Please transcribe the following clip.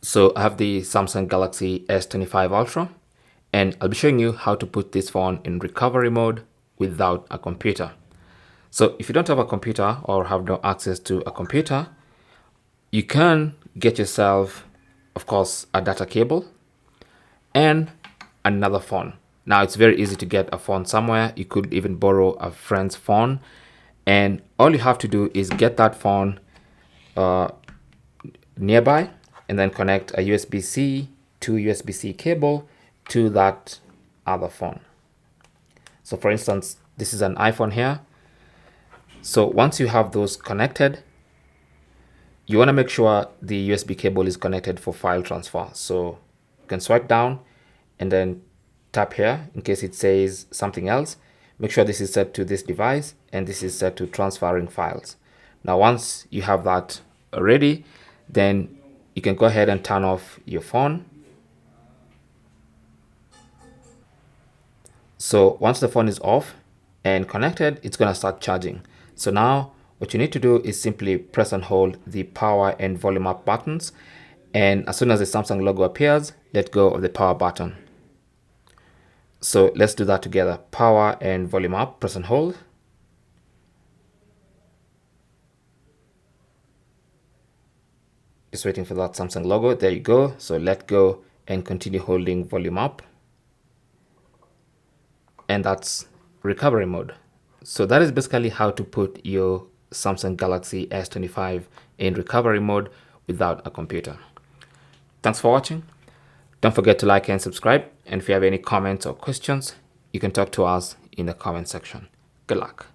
So I have the Samsung Galaxy S25 Ultra, and I'll be showing you how to put this phone in recovery mode without a computer. So if you don't have a computer or have no access to a computer, you can get yourself, of course, a data cable and another phone. Now it's very easy to get a phone somewhere. You could even borrow a friend's phone, and all you have to do is get that phone nearby and then connect a USB-C to USB-C cable to that other phone. So for instance, this is an iPhone here. So once you have those connected, you want to make sure the USB cable is connected for file transfer. So you can swipe down and then tap here in case it says something else. Make sure this is set to this device and this is set to transferring files. Now once you have that ready, then you can go ahead and turn off your phone. So once the phone is off and connected, it's going to start charging. So now what you need to do is simply press and hold the power and volume up buttons. And as soon as the Samsung logo appears, let go of the power button. So let's do that together. Power and volume up, press and hold. Just waiting for that Samsung logo. There you go. So let go and continue holding volume up. And that's recovery mode. So that is basically how to put your Samsung Galaxy S25 in recovery mode without a computer. Thanks for watching. Don't forget to like and subscribe. And if you have any comments or questions, you can talk to us in the comment section. Good luck.